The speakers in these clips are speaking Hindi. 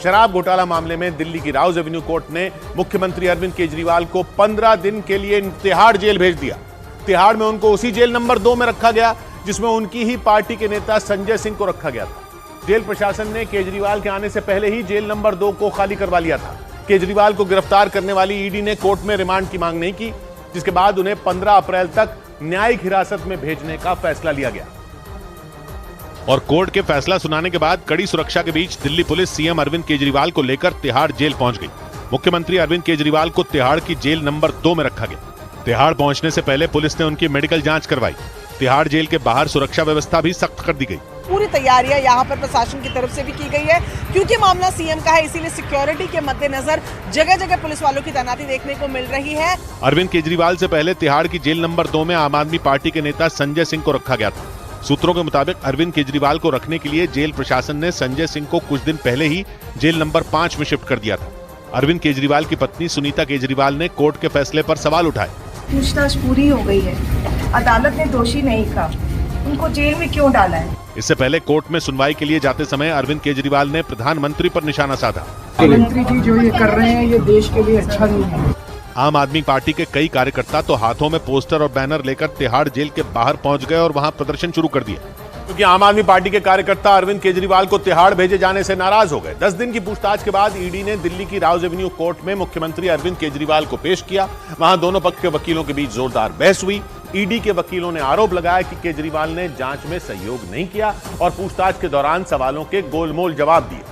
शराब घोटाला मामले में दिल्ली की राउज एवेन्यू कोर्ट ने मुख्यमंत्री अरविंद केजरीवाल को 15 दिन के लिए तिहाड़ जेल भेज दिया। तिहाड़ में उनको उसी जेल नंबर 2 में रखा गया जिसमें उनकी ही पार्टी के नेता संजय सिंह को रखा गया था। जेल प्रशासन ने केजरीवाल के आने से पहले ही जेल नंबर 2 को खाली करवा लिया था। केजरीवाल को गिरफ्तार करने वाली ईडी ने कोर्ट में रिमांड की मांग नहीं की, जिसके बाद उन्हें 15 अप्रैल तक न्यायिक हिरासत में भेजने का फैसला लिया गया। और कोर्ट के फैसला सुनाने के बाद कड़ी सुरक्षा के बीच दिल्ली पुलिस सीएम अरविंद केजरीवाल को लेकर तिहाड़ जेल पहुंच गई। मुख्यमंत्री अरविंद केजरीवाल को तिहाड़ की जेल नंबर 2 में रखा गया। तिहाड़ पहुंचने से पहले पुलिस ने उनकी मेडिकल जांच करवाई। तिहाड़ जेल के बाहर सुरक्षा व्यवस्था भी सख्त कर दी गई। पूरी तैयारियां यहाँ पर प्रशासन की तरफ से भी की गई है, क्योंकि मामला सीएम का है, इसीलिए सिक्योरिटी के मद्देनजर जगह जगह पुलिस वालों की तैनाती देखने को मिल रही है। अरविंद केजरीवाल से पहले तिहाड़ की जेल नंबर 2 में आम आदमी पार्टी के नेता संजय सिंह को रखा गया था। सूत्रों के मुताबिक अरविंद केजरीवाल को रखने के लिए जेल प्रशासन ने संजय सिंह को कुछ दिन पहले ही जेल नंबर 5 में शिफ्ट कर दिया था। अरविंद केजरीवाल की पत्नी सुनीता केजरीवाल ने कोर्ट के फैसले पर सवाल उठाए। पूछताछ पूरी हो गई है, अदालत ने दोषी नहीं कहा, उनको जेल में क्यों डाला है? इससे पहले कोर्ट में सुनवाई के लिए जाते समय अरविंद केजरीवाल ने प्रधानमंत्री पर निशाना साधा। प्रधानमंत्री जी जो ये कर रहे हैं ये देश के लिए अच्छा नहीं है। आम आदमी पार्टी के कई कार्यकर्ता तो हाथों में पोस्टर और बैनर लेकर तिहाड़ जेल के बाहर पहुंच गए और वहां प्रदर्शन शुरू कर दिया, क्योंकि आम आदमी पार्टी के कार्यकर्ता अरविंद केजरीवाल को तिहाड़ भेजे जाने से नाराज हो गए। 10 दिन की पूछताछ के बाद ईडी ने दिल्ली की राउज एवेन्यू कोर्ट में मुख्यमंत्री अरविंद केजरीवाल को पेश किया। वहां दोनों पक्ष के वकीलों के बीच जोरदार बहस हुई। ईडी के वकीलों ने आरोप लगाया कि केजरीवाल ने जांच में सहयोग नहीं किया और पूछताछ के दौरान सवालों के गोलमोल जवाब दिए।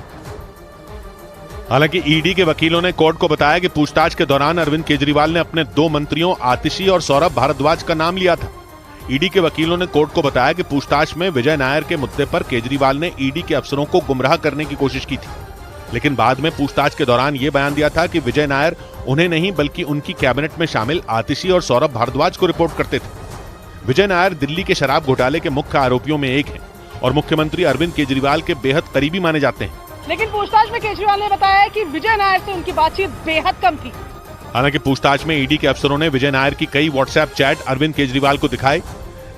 हालांकि ईडी के वकीलों ने कोर्ट को बताया कि पूछताछ के दौरान अरविंद केजरीवाल ने अपने 2 मंत्रियों आतिशी और सौरभ भारद्वाज का नाम लिया था। ईडी के वकीलों ने कोर्ट को बताया कि पूछताछ में विजय नायर के मुद्दे पर केजरीवाल ने ईडी के अफसरों को गुमराह करने की कोशिश की थी, लेकिन बाद में पूछताछ के दौरान यह बयान दिया था कि विजय नायर उन्हें नहीं बल्कि उनकी कैबिनेट में शामिल आतिशी और सौरभ भारद्वाज को रिपोर्ट करते थे। विजय नायर दिल्ली के शराब घोटाले के मुख्य आरोपियों में एक हैं और मुख्यमंत्री अरविंद केजरीवाल के बेहद करीबी माने जाते हैं। लेकिन पूछताछ में केजरीवाल ने बताया कि विजय नायर से उनकी बातचीत बेहद कम थी। हालांकि पूछताछ में ईडी के अफसरों ने विजय नायर की कई व्हाट्सएप चैट अरविंद केजरीवाल को दिखाए,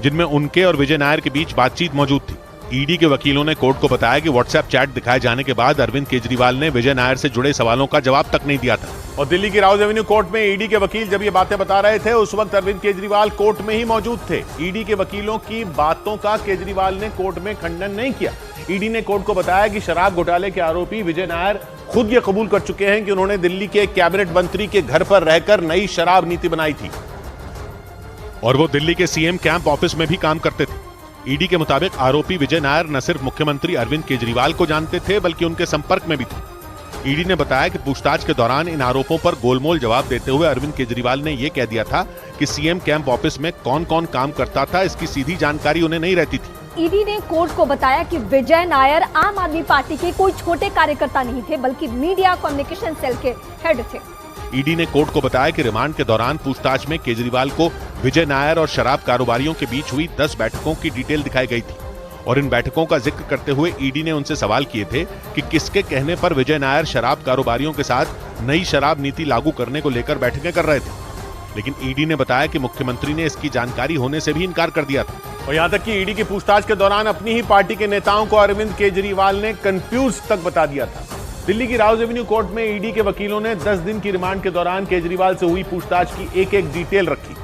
जिनमें उनके और विजय नायर के बीच बातचीत मौजूद थी। ईडी के वकीलों ने कोर्ट को बताया कि व्हाट्सएप चैट दिखाए जाने के बाद अरविंद केजरीवाल ने विजय नायर से जुड़े सवालों का जवाब तक नहीं दिया था। और दिल्ली की राउज एवेन्यू कोर्ट में ईडी के वकील जब ये बातें बता रहे थे, उस वक्त अरविंद केजरीवाल कोर्ट में ही मौजूद थे। ईडी के वकीलों की बातों का केजरीवाल ने कोर्ट में खंडन नहीं किया। ईडी ने कोर्ट को बताया कि शराब घोटाले के आरोपी विजय नायर खुद ये कबूल कर चुके हैं कि उन्होंने दिल्ली के कैबिनेट मंत्री के घर पर रहकर नई शराब नीति बनाई थी और वो दिल्ली के सीएम कैंप ऑफिस में भी काम करते थे। ईडी के मुताबिक आरोपी विजय नायर न सिर्फ मुख्यमंत्री अरविंद केजरीवाल को जानते थे बल्कि उनके संपर्क में भी थे। ईडी ने बताया कि पूछताछ के दौरान इन आरोपों पर गोलमोल जवाब देते हुए अरविंद केजरीवाल ने यह कह दिया था कि सीएम कैंप ऑफिस में कौन कौन काम करता था, इसकी सीधी जानकारी उन्हें नहीं रहती थी। ईडी ने कोर्ट को बताया कि विजय नायर आम आदमी पार्टी के कोई छोटे कार्यकर्ता नहीं थे बल्कि मीडिया कम्युनिकेशन सेल के हेड थे। ईडी ने कोर्ट को बताया कि रिमांड के दौरान पूछताछ में केजरीवाल को विजय नायर और शराब कारोबारियों के बीच हुई 10 बैठकों की डिटेल दिखाई गई थी और इन बैठकों का जिक्र करते हुए ईडी ने उनसे सवाल किए थे कि किसके कहने पर विजय नायर शराब कारोबारियों के साथ नई शराब नीति लागू करने को लेकर बैठकें कर रहे थे। लेकिन ईडी ने बताया कि मुख्यमंत्री ने इसकी जानकारी होने से भी इनकार कर दिया था। और यहां तक कि ईडी की पूछताछ के दौरान अपनी ही पार्टी के नेताओं को अरविंद केजरीवाल ने कंफ्यूज तक बता दिया था। दिल्ली की राउज एवेन्यू कोर्ट में ईडी के वकीलों ने 10 दिन की रिमांड के दौरान केजरीवाल से हुई पूछताछ की एक-एक डिटेल रखी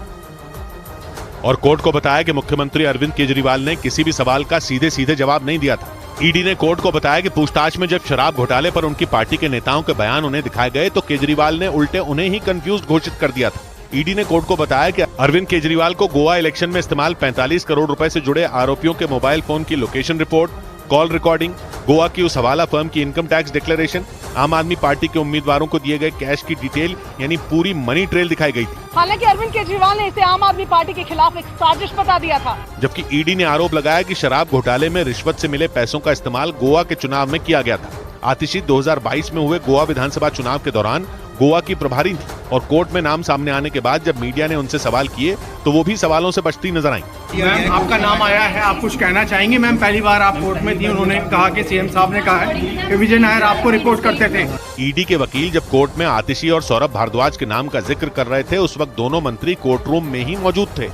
और कोर्ट को बताया कि मुख्यमंत्री अरविंद केजरीवाल ने किसी भी सवाल का सीधे सीधे जवाब नहीं दिया था। ईडी ने कोर्ट को बताया कि पूछताछ में जब शराब घोटाले पर उनकी पार्टी के नेताओं के बयान उन्हें दिखाए गए तो केजरीवाल ने उल्टे उन्हें ही कंफ्यूज घोषित कर दिया था। ईडी ने कोर्ट को बताया कि अरविंद केजरीवाल को गोवा इलेक्शन में इस्तेमाल 45 करोड़ रुपए से जुड़े आरोपियों के मोबाइल फोन की location report, call recording, Goa की उस हवाला फर्म की इनकम टैक्स डिक्लेरेशन, आम आदमी पार्टी के उम्मीदवारों को दिए गए कैश की डिटेल यानी पूरी मनी ट्रेल दिखाई गई थी। हालांकि अरविंद केजरीवाल ने इसे आम आदमी पार्टी के खिलाफ एक साजिश बता दिया था। जबकि ईडी ने आरोप लगाया कि शराब घोटाले में रिश्वत से मिले पैसों का इस्तेमाल गोवा के चुनाव में किया गया था। आतिशी 2022 में हुए गोवा विधानसभा चुनाव के दौरान गोवा की प्रभारी थी और कोर्ट में नाम सामने आने के बाद जब मीडिया ने उनसे सवाल किए तो वो भी सवालों से बचती नजर आई। मैम आपका नाम आया है, आप कुछ कहना चाहेंगे? मैम पहली बार आप कोर्ट में थी, उन्होंने कहा कि सीएम साहब ने कहा है कि विजय नायर आपको रिपोर्ट करते थे। ईडी के वकील जब कोर्ट में आतिशी और सौरभ भारद्वाज के नाम का जिक्र कर रहे थे उस वक्त दोनों मंत्री कोर्ट रूम में ही मौजूद थे।